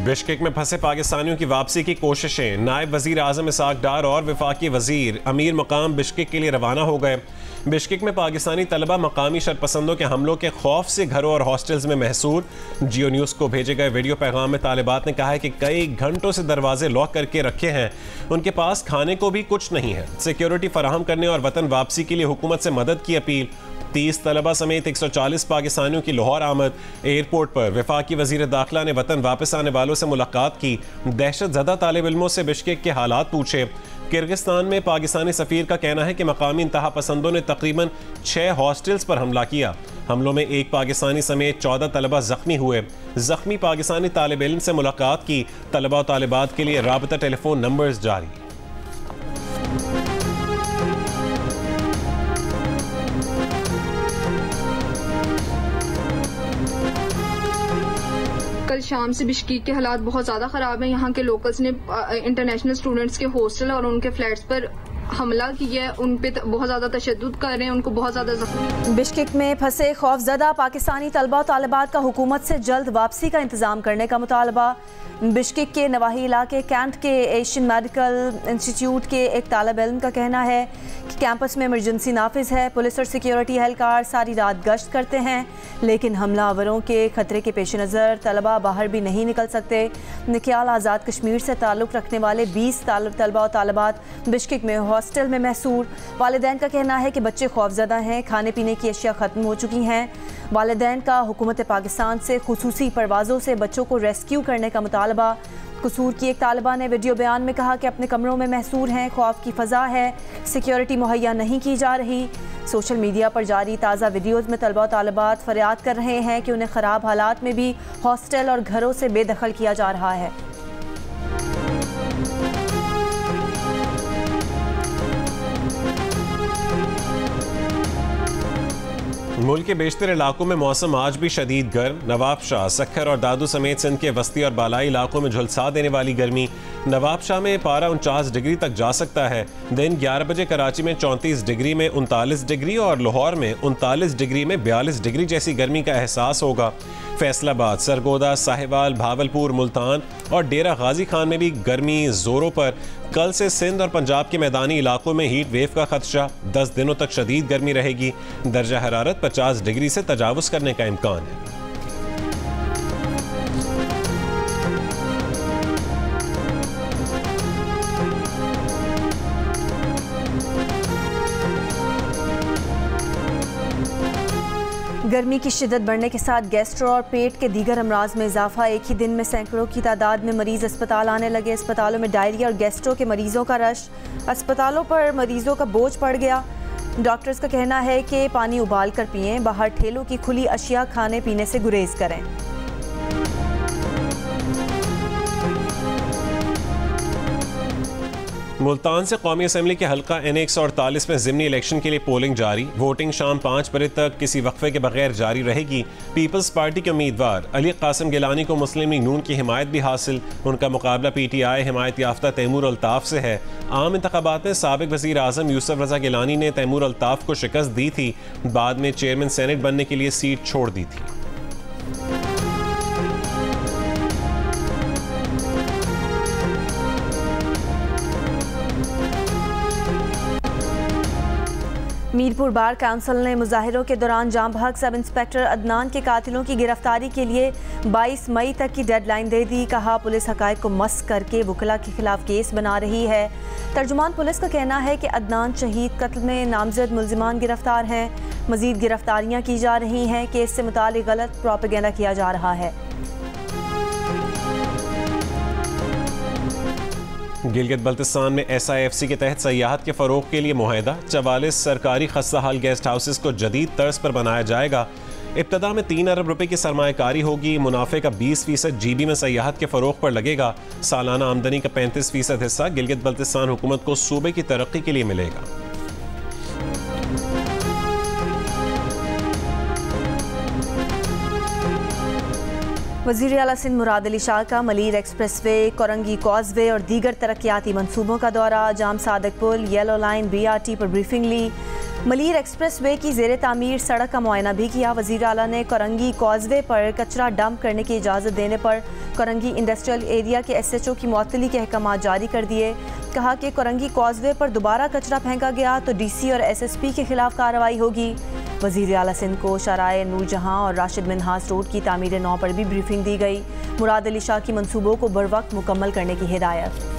Bishkek में फंसे पाकिस्तानियों की वापसी की कोशिशें। नायब वजीर आजम इसहाक डार और वफाकी वजीर अमीर मकाम बिश्केक के लिए रवाना हो गए। बिश्केक में पाकिस्तानी तलबा मकामी शरपसंदों के हमलों के खौफ से घरों और हॉस्टल्स में महसूर। जियो न्यूज़ को भेजे गए वीडियो पैगाम में तालिबात ने कहा है कि कई घंटों से दरवाजे लॉक करके रखे हैं, उनके पास खाने को भी कुछ नहीं है। सिक्योरिटी फराहम करने और वतन वापसी के लिए हुकूमत से मदद की अपील। 30 तलबा समेत 140 पाकिस्तानियों की लाहौर आमद। एयरपोर्ट पर वफाकी वजीर दाखिला ने वतन वापस आने वालों से मुलाकात की। दहशत ज़दा तालिब इल्मों से बिश्केक के हालात पूछे। किर्गिस्तान में पाकिस्तानी सफ़ीर का कहना है कि मकामी इंतहा पसंदों ने तकरीबन 6 हॉस्टल्स पर हमला किया। हमलों में एक पाकिस्तानी समेत 14 तलबा जख्मी हुए। जख्मी पाकिस्तानी तालिब इल्म से मुलाकात की। तलबा और तालिबात के लिए राबता टेलीफोन नंबर्स जारी। कल शाम से बिश्केक के हालात बहुत ज़्यादा ख़राब हैं। यहाँ के लोकल्स ने इंटरनेशनल स्टूडेंट्स के हॉस्टल और उनके फ्लैट्स पर हमला किया है, उन पे बहुत ज़्यादा तशद्दुद कर रहे हैं, उनको बहुत ज़्यादा जख्मी। बिश्केक में फंसे खौफजदा पाकिस्तानी तलबा और तालिबात का हुकूमत से जल्द वापसी का इंतज़ाम करने का मुतालबा। बिश्केक के नवाही इलाके कैंट के एशियन मेडिकल इंस्टीट्यूट के एक तालिब इल्म का कहना है कि कैंपस में इमरजेंसी नाफिज है। पुलिस और सिक्योरिटी एहलकार सारी रात गश्त करते हैं, लेकिन हमलावरों के खतरे के पेश नज़र तलबा बाहर भी नहीं निकल सकते। निक्याल आज़ाद कश्मीर से ताल्लुक़ रखने वाले 20 तलबा और तालिबात बिश्केक में हॉस्टल में महसूर। वालिदैन का कहना है कि बच्चे खौफजदा हैं, खाने पीने की अशिया ख़त्म हो चुकी हैं। वालिदैन का हुकूमत पाकिस्तान से खुसूसी परवाज़ों से बच्चों को रेस्क्यू करने का मुतालबा। कसूर की एक तालिबा ने वीडियो बयान में कहा कि अपने कमरों में महसूर हैं, खौफ की फ़ज़ा है, सिक्योरिटी मुहैया नहीं की जा रही। सोशल मीडिया पर जारी ताज़ा वीडियोज़ में तलबा और तालिबात फरियाद कर रहे हैं कि उन्हें ख़राब हालात में भी हॉस्टल और घरों से बेदखल किया जा रहा है। मुल्क के बेशतर इलाकों में मौसम आज भी शदीद गर्म। नवाब शाह, सक्खर और दादू समेत सिंध के वस्ती और बालाई इलाकों में झुलसा देने वाली गर्मी। नवाब शाह में पारा 49 डिग्री तक जा सकता है। दिन 11 बजे कराची में 34 डिग्री में 39 डिग्री और लाहौर में 39 डिग्री में 42 डिग्री जैसी गर्मी का एहसास होगा। फैसलाबाद, सरगोदा, साहिवाल, भावलपुर, मुल्तान और डेरा गाजी खान में भी गर्मी जोरों पर। कल से सिंध और पंजाब के मैदानी इलाकों में हीट वेव का खदशा। 10 दिनों तक शदीद गर्मी रहेगी। दर्जा हरारत 50 डिग्री से तजावुज करने का इम्कान है। गर्मी की शिद्दत बढ़ने के साथ गैस्ट्रो और पेट के दीगर अमराज में इजाफा। एक ही दिन में सैकड़ों की तादाद में मरीज अस्पताल आने लगे। अस्पतालों में डायरिया और गैस्ट्रो के मरीजों का रश। अस्पतालों पर मरीजों का बोझ पड़ गया। डॉक्टर्स का कहना है कि पानी उबाल कर पिएं, बाहर ठेलों की खुली अशिया खाने पीने से गुरेज करें। मुल्तान से कौमी असम्बली के हल्का N148 में ज़िमनी इलेक्शन के लिए पोलिंग जारी। वोटिंग शाम 5 बजे तक किसी वक्फे के बगैर जारी रहेगी। पीपल्स पार्टी के उम्मीदवार अली कासिम गिलानी को मुस्लिम लीग नून की हिमायत भी हासिल। उनका मुकाबला PTI हिमायत याफ्ता तैमूर अल्ताफ़ से है। आम इंतखाबात में साबिक वज़ीर आज़म यूसुफ रज़ा गिलानी ने तैमूर अल्ताफ़ को शिकस्त दी थी। बाद में चेयरमैन सेनेट बनने के लिए सीट छोड़ दी थी। मीरपुर बार काउंसिल ने मुजाहिरों के दौरान जाम बहक सब इंस्पेक्टर अदनान के कातिलों की गिरफ्तारी के लिए 22 मई तक की डेडलाइन दे दी। कहा पुलिस हकायक को मस करके वकला के खिलाफ केस बना रही है। तर्जुमान पुलिस का कहना है कि अदनान शहीद कत्ल में नामजद मुल्जिमान गिरफ्तार हैं। मजीद गिरफ्तारियाँ की जा रही हैं। केस से मुतालिक गलत प्रोपेगेंडा किया जा रहा है। गिलगित बल्तिस्तान में SIFC के तहत सयाहत के फ़रोग़ के लिए मुआहदा। 44 सरकारी खस्ता हाल गेस्ट हाउसेस को जदीद तर्ज पर बनाया जाएगा। इब्तदा में 3 अरब रुपए की सरमायाकारी होगी। मुनाफे का 20% GB में सयाहत के फ़रोग़ पर लगेगा। सालाना आमदनी का 35% हिस्सा गिलगित बल्तिस्तान हुकूमत को सूबे की तरक्की के लिए मिलेगा। वज़ीर आला सिंध मुराद अली शाह का मलीर एक्सप्रेसवे, कोरंगी कॉजवे और दीगर तरक्याती मनसूबों का दौरा। जाम सादक पुल, येलो लाइन, BRT पर ब्रीफिंग ली। मलीर एक्सप्रेस वे की ज़ेर तामीर सड़क का मुआयना भी किया। वज़ीर आला ने कोरंगी कॉजवे पर कचरा डंप करने की इजाज़त देने पर कोरंगी इंडस्ट्रियल एरिया के SHO की मुअत्तली के अहकाम जारी कर दिए। कहा कि कोरंगी कॉजवे पर दोबारा कचरा फेंका गया तो DC और SSP के खिलाफ कार्रवाई होगी। वज़ीर आला सिंध को शराय नूरजहां और राशिद मिन्हास रोड की तामीर नौ पर भी ब्रीफिंग दी गई। मुराद अली शाह की मंसूबों को बर वक्त मुकम्मल करने की हिदायत।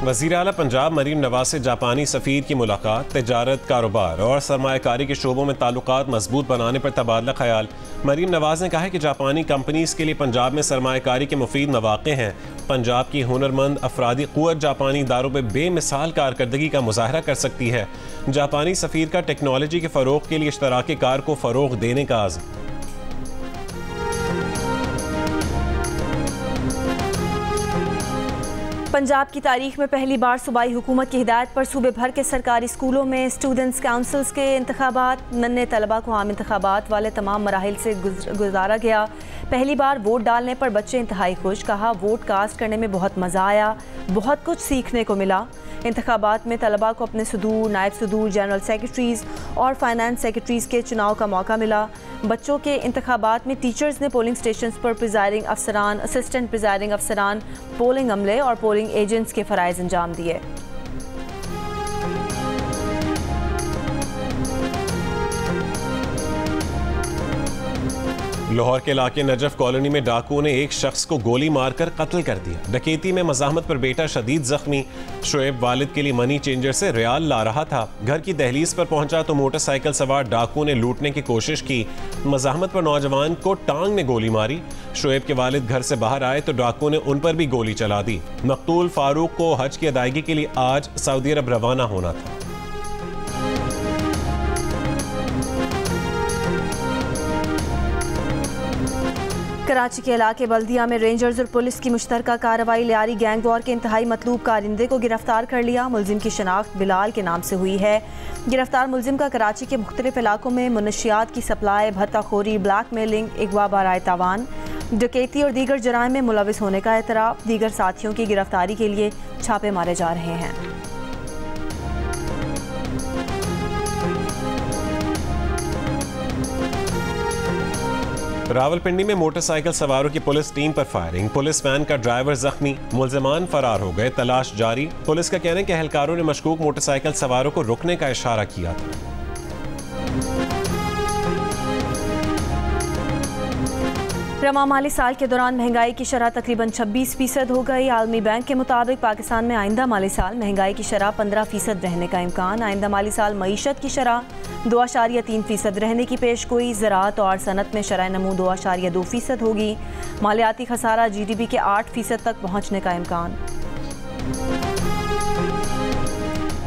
वज़ीर आला पंजाब मरीम नवाज से जापानी सफ़ीर की मुलाकात। तिजारत, कारोबार और सरमायाकारी के शोबों में ताल्लुकात मजबूत बनाने पर तबादला ख्याल। मरीम नवाज ने कहा कि जापानी कंपनीज़ के लिए पंजाब में सरमायाकारी के मुफीद मौक़े हैं। पंजाब की हुनरमंद अफरादी क़ुव्वत जापानी इदारों पर बेमिसाल कारकर्दगी का मुज़ाहरा कर सकती है। जापानी सफ़ीर का टेक्नोलॉजी के फ़रोग़ के लिए इश्तराकी कार को फ़रोग़ देने का आज़म। पंजाब की तारीख में पहली बार सूबाई हुकूमत की हिदायत पर सूबे भर के सरकारी स्कूलों में स्टूडेंट्स काउंसिल्स के इंतखाबात। नन्हे तलबा को आम इंतखाबात वाले तमाम मराहिल से गुजारा गया। पहली बार वोट डालने पर बच्चे इंतहाई खुश। कहा वोट कास्ट करने में बहुत मज़ा आया, बहुत कुछ सीखने को मिला। इंतखाबात में तलबा को अपने सदूर, नायब सदूर, जनरल सेक्रेटरीज़ और फाइनेंस सेक्रेटरीज़ के चुनाव का मौका मिला। बच्चों के इंतखाबात में टीचर्स ने पोलिंग स्टेशन पर प्रिजाइडिंग अफसरान, असिस्टेंट प्रिजाइडिंग अफसरान, पोलिंग अमले और पोलिंग एजेंट्स के फ़राइज़ अंजाम दिए। लाहौर के इलाके नजफ कॉलोनी में डाकुओं ने एक शख्स को गोली मारकर कत्ल कर दिया। डकैती में मज़ाहमत पर बेटा शदीद जख्मी। शुएब वालिद के लिए मनी चेंजर से रियाल ला रहा था। घर की दहलीज पर पहुंचा तो मोटरसाइकिल सवार डाकुओं ने लूटने की कोशिश की। मज़ाहमत पर नौजवान को टांग ने गोली मारी। शुएब के वालिद घर से बाहर आए तो डाकुओं ने उन पर भी गोली चला दी। मकतूल फारूक को हज की अदायगी के लिए आज सऊदी अरब रवाना होना था। कराची के इलाके बल्दिया में रेंजर्स और पुलिस की मुश्तरका कार्रवाई। लियारी गैंग वॉर के इंतहाई मतलूब कारिंदे को गिरफ्तार कर लिया। मुलजिम की शनाख्त बिलाल के नाम से हुई है। गिरफ्तार मुलजिम का कराची के मुख्तलिफ इलाकों में मुनशियात की सप्लाई, भत्ताखोरी, ब्लैकमेलिंग, अगवा बराए तावान, डकैती और दीगर जराइम में मुलविस होने का एतराफ़। दीगर साथियों की गिरफ्तारी के लिए छापे मारे जा रहे हैं। रावलपिंडी में मोटरसाइकिल सवारों की पुलिस टीम पर फायरिंग। पुलिस वैन का ड्राइवर जख्मी। मुल्जिमान फरार हो गए, तलाश जारी। पुलिस का कहना है कि एहलकारों ने मशकूक मोटरसाइकिल सवारों को रुकने का इशारा किया था। रवा माली साल के दौरान महंगाई की शरह तकरीबन 26% हो गई। आलमी बैंक के मुताबिक पाकिस्तान में आइंदा माली साल महंगाई की शरह 15% रहने का इम्कान। आइंदा माली साल मईशत की शरह 2.3% रहने की पेशगोई। ज़राअत और सनत में शरह नमू 2.2% होगी। मालियाती खसारा GDP के 8% तक पहुँचने का इम्कान।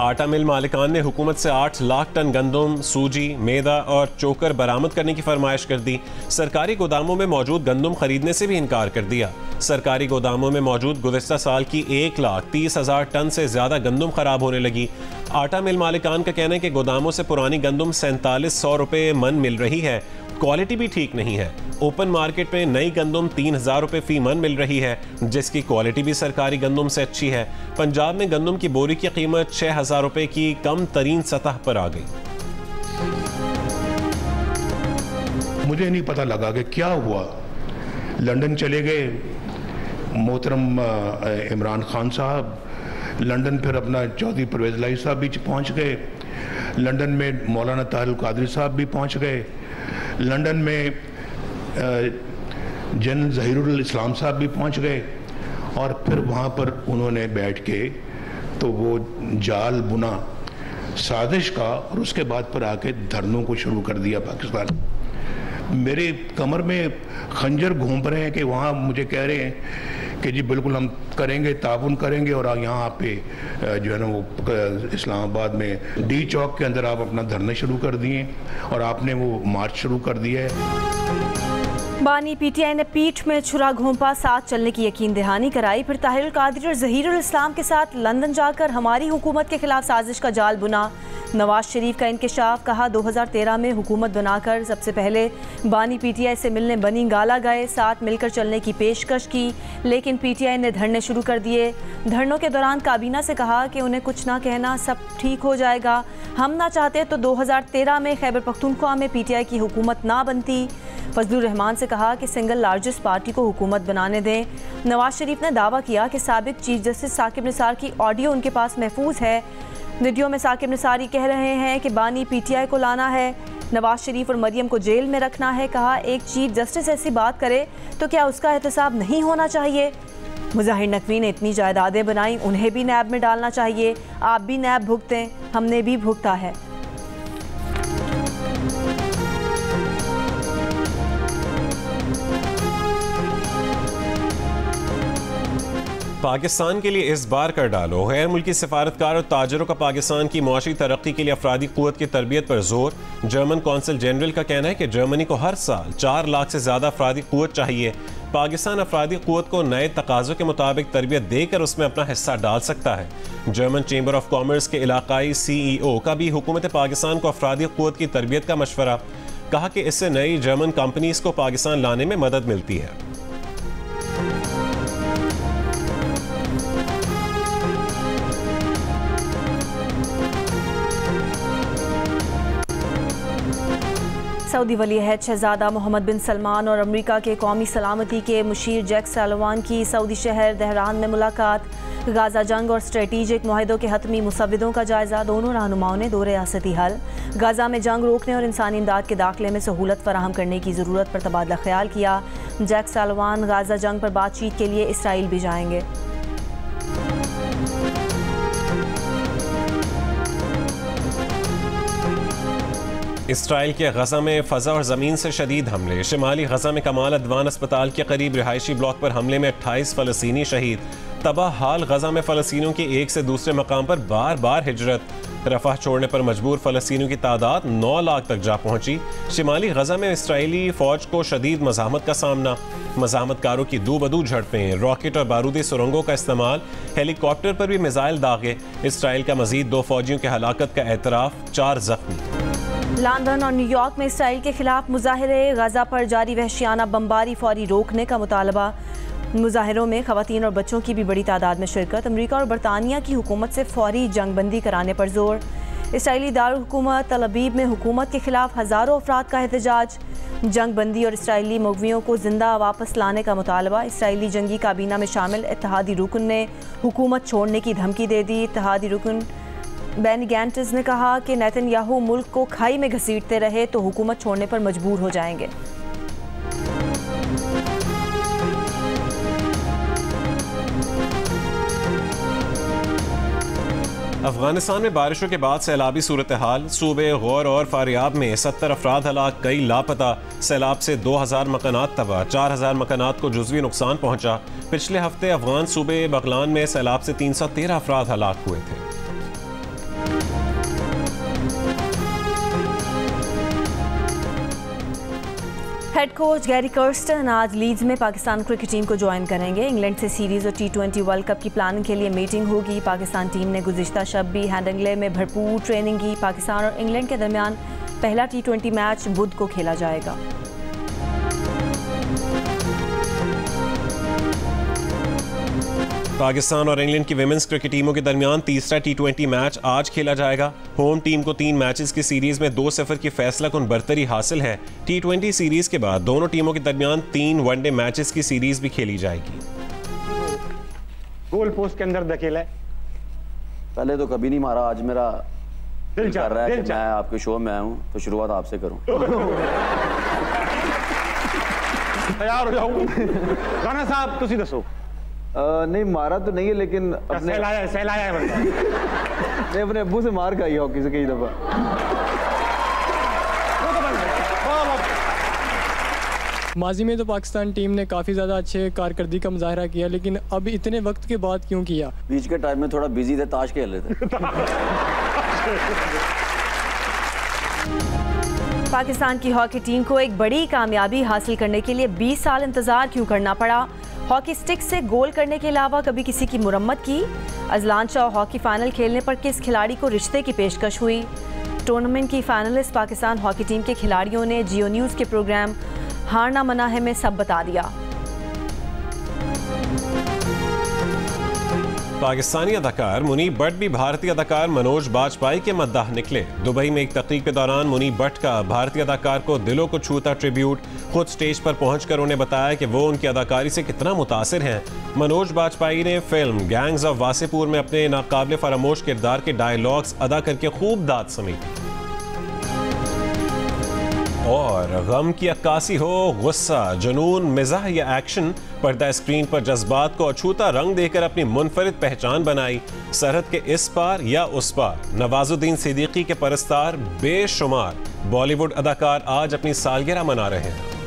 आटा मिल मालिकान ने हुकूमत से 8 लाख टन गंदम, सूजी, मैदा और चोकर बरामद करने की फरमाइश कर दी। सरकारी गोदामों में मौजूद गंदम खरीदने से भी इनकार कर दिया। सरकारी गोदामों में मौजूद गुज़िश्ता साल की 1,30,000 टन से ज़्यादा गंदम खराब होने लगी। आटा मिल मालिकान का कहना है कि गोदामों से पुरानी गंदम 4700 रुपये मन मिल रही है। क्वालिटी भी ठीक नहीं है। ओपन मार्केट में नई गंदम 3000 रुपये फी मन मिल रही है, जिसकी क्वालिटी भी सरकारी गंदम से अच्छी है। पंजाब में गंदम की बोरी की कीमत 6000 रुपये की कम तरीन सतह पर आ गई। मुझे नहीं पता लगा कि क्या हुआ। लंदन चले गए मोहतरम इमरान खान साहब, लंदन फिर अपना चौधरी परवेज़ इलाही साहब भी पहुंच गए। लंदन में मौलाना ताहिर कादरी साहब भी पहुंच गए। लंदन में जनरल ज़हीरुल इस्लाम साहब भी पहुंच गए। और फिर वहाँ पर उन्होंने बैठ के तो वो जाल बुना साजिश का, और उसके बाद पर आके धरनों को शुरू कर दिया पाकिस्तान। मेरे कमर में खंजर घूम रहे हैं कि वहाँ मुझे कह रहे हैं कि जी बिल्कुल हम करेंगे, ताउन करेंगे, और यहाँ पे जो है ना वो इस्लामाबाद में डी चौक के अंदर आप अपना धरने शुरू कर दिए और आपने वो मार्च शुरू कर दिया है। बानी PTI ने पीठ में छुरा घोंपा, साथ चलने की यकीन दहानी कराई। फिर ताहिरुल कादरी और ज़हीरुल इस्लाम के साथ लंदन जाकर हमारी हुकूमत के खिलाफ साजिश का जाल बुना। नवाज शरीफ का इंकशाफ, कहा 2013 में हुकूमत बनाकर सबसे पहले बानी पीटीआई से मिलने बनी गाला गए, साथ मिलकर चलने की पेशकश की, लेकिन पीटीआई ने धरने शुरू कर दिए। धरनों के दौरान काबीना से कहा कि उन्हें कुछ ना कहना, सब ठीक हो जाएगा। हम ना चाहते तो 2013 में खैबर पख्तूनख्वा में पीटीआई की हुकूमत ना बनती। फजलुर रहमान से कहा कि सिंगल लार्जेस्ट पार्टी को हुकूमत बनाने दें। नवाज शरीफ ने दावा किया कि साबिक चीफ जस्टिस साकिब निसार की ऑडियो उनके पास महफूज है। वीडियो में साकिब निसारी कह रहे हैं कि बानी पीटीआई को लाना है, नवाज शरीफ और मरियम को जेल में रखना है। कहा एक चीफ जस्टिस ऐसी बात करे तो क्या उसका एहतसाब नहीं होना चाहिए? मुजाहिर नकवी ने इतनी जायदादें बनाई, उन्हें भी नैब में डालना चाहिए। आप भी नैब भुगतें, हमने भी भुगता है। पाकिस्तान के लिए इस बार कर डालो, गैर मुल्की सफारतकार और ताजरों का पाकिस्तान की मुआशी तरक्की के लिए अफरादी क़ुव्वत की तरबियत पर जोर। जर्मन कौंसल जनरल का कहना है कि जर्मनी को हर साल 4 लाख से ज़्यादा अफरादी क़ुव्वत चाहिए। पाकिस्तान अफरादी क़ुव्वत को नए तकाज़ों के मुताबिक तरबियत देकर उसमें अपना हिस्सा डाल सकता है। जर्मन चेंबर ऑफ कॉमर्स के इलाकाई CEO का भी हुकूमत पाकिस्तान को अफरादी क़ुव्वत की तरबियत का मशवरा, कहा कि इससे नई जर्मन कंपनीज को पाकिस्तान लाने में मदद मिलती है। सऊदी वली-ए-अहद शहजादा मोहम्मद बिन सलमान और अमेरिका के कौमी सलामती के मुशीर जैक सालिवान की सऊदी शहर तेहरान में मुलाकात। गाजा जंग और स्ट्रेटेजिक मुआहदों के हतमी मुसव्विदों का जायजा, दोनों रहनुमाओं ने 2 रियासती हल, गाजा में जंग रोकने और इंसानी इमदाद के दाखिले में सहूलत फराहम करने की ज़रूरत पर तबादला ख्याल किया। जैक सालिवान गाजा जंग पर बातचीत के लिए इसराइल भी जाएंगे। इसराइल के गजा में फ़ज़ा और ज़मीन से शदीद हमले। शिमाली गजा में कमाल अदवान अस्पताल के करीब रिहायशी ब्लॉक पर हमले में 28 फ़लस्तीनी शहीद। तबाह हाल गजा में फ़लस्तीनियों की एक से दूसरे मकाम पर बार बार हिजरत। रफ़ाह छोड़ने पर मजबूर फ़लस्तीनियों की तादाद 9 लाख तक जा पहुंची। शिमाली गजा में इसराइली फ़ौज को शदीद मज़ाहमत का सामना, मज़ाहमतकारों की दो बदू झड़पें, रॉकेट और बारूदी सुरंगों का इस्तेमाल, हेलीकॉप्टर पर भी मिसाइल दागे। इसराइल का मज़ीद 2 फ़ौजियों की हलाकत का एतराफ़, 4 ज़ख्मी। लंदन और न्यूयॉर्क में इसराइल के खिलाफ मुजाहिरे, गजा पर जारी वहशियाना बमबारी फौरी रोकने का मुतालबा। मुजाहिरों में खवातीन और बच्चों की भी बड़ी तादाद में शिरकत। अमेरिका और बरतानिया की हुकूमत से फौरी जंगबंदी कराने पर जोर। इसराइली दारुल हुकूमत तल अबीब में हुकूमत के खिलाफ हज़ारों अफराद का एहतजाज। जंगबंदी और इसराइली मुग़वियों को जिंदा वापस लाने का मुतालबा। इसराइली जंगी काबीना में शामिल इत्तेहादी रुकन ने हुकूमत छोड़ने की धमकी दे दी। इत्तेहादी रुकन बेनी गैंट्स ने कहा कि नेतन्याहू मुल्क को खाई में घसीटते रहे तो हुकूमत छोड़ने पर मजबूर हो जाएंगे। अफगानिस्तान में बारिशों के बाद सैलाबी सूरत हाल। सूबे गौर और फारियाब में 70 अफराद हलाक, कई लापता। सैलाब से 2000 मकानात तबाह, 4000 मकानात को जुज़वी नुकसान पहुंचा। पिछले हफ्ते अफगान सूबे बगलान में सैलाब से 313 अफराद हलाक हुए थे। हेड कोच गैरी कर्स्टन आज लीड्स में पाकिस्तान क्रिकेट टीम को ज्वाइन करेंगे। इंग्लैंड से सीरीज़ और T20 वर्ल्ड कप की प्लानिंग के लिए मीटिंग होगी। पाकिस्तान टीम ने गुज़िश्ता शब भी हैंडंगले में भरपूर ट्रेनिंग की। पाकिस्तान और इंग्लैंड के दरमियान पहला T20 मैच बुध को खेला जाएगा। पाकिस्तान और इंग्लैंड की विमेंस क्रिकेट टीमों के दरमियान तीसरा T20 मैच आज खेला जाएगा। होम टीम को 3 मैचेस की सीरीज में 2-0 की फैसला कुन बरतरी हासिल है। T20 सीरीज के बाद दोनों टीमों के दरमियान 3 वनडे मैचेस की सीरीज भी खेली जाएगी। गोल पोस्ट के अंदर धकेला है। पहले तो कभी नहीं मारा, आज मेरा दिल कर रहा है कि मैं आपके शो में आया हूं तो शुरुआत आपसे करूं। तैयार हो जाऊं। राणा साहब तुसी दसो। नहीं मारा तो नहीं है, लेकिन अपने सहलाया है बंदा। नहीं, अपने अब्बू से मार खाई हॉकी से कई दफा। माजी में तो पाकिस्तान टीम ने काफ़ी ज़्यादा अच्छे कारकर्दगी का मुजाहरा किया, लेकिन अब इतने वक्त के बाद क्यों किया? बीच के टाइम में थोड़ा बिजी थे, ताश खेल रहे थे। पाकिस्तान की हॉकी टीम को एक बड़ी कामयाबी हासिल करने के लिए 20 साल इंतजार क्यों करना पड़ा? हॉकी स्टिक से गोल करने के अलावा कभी किसी की मुरम्मत की? अजलान शाह हॉकी फाइनल खेलने पर किस खिलाड़ी को रिश्ते की पेशकश हुई? टूर्नामेंट की फाइनलिस्ट पाकिस्तान हॉकी टीम के खिलाड़ियों ने जियो न्यूज़ के प्रोग्राम हारना मना है में सब बता दिया। पाकिस्तानी अदाकार मुनीब भट्ट भी भारतीय अदाकार मनोज बाजपेयी के मद्दाह निकले। दुबई में एक तकरीब के दौरान मुनीब भट्ट का भारतीय अदाकार को दिलों को छूता ट्रिब्यूट। खुद स्टेज पर पहुंचकर उन्हें बताया कि वो उनकी अदाकारी से कितना मुतासिर हैं। मनोज बाजपेयी ने फिल्म गैंग्स ऑफ वासेपुर में अपने नाकाबिले फरामोश किरदार के डायलॉग्स अदा करके खूब दाद समेटी। और गम की अक्कासी हो, गुस्सा, जुनून, मिजाह या एक्शन, पर्दा स्क्रीन पर जज्बात को अछूता रंग देकर अपनी मुनफरिद पहचान बनाई। सरहद के इस पार या उस पार नवाजुद्दीन सिद्दीकी के परस्तार बेशुमार बॉलीवुड अदाकार आज अपनी सालगिरह मना रहे हैं।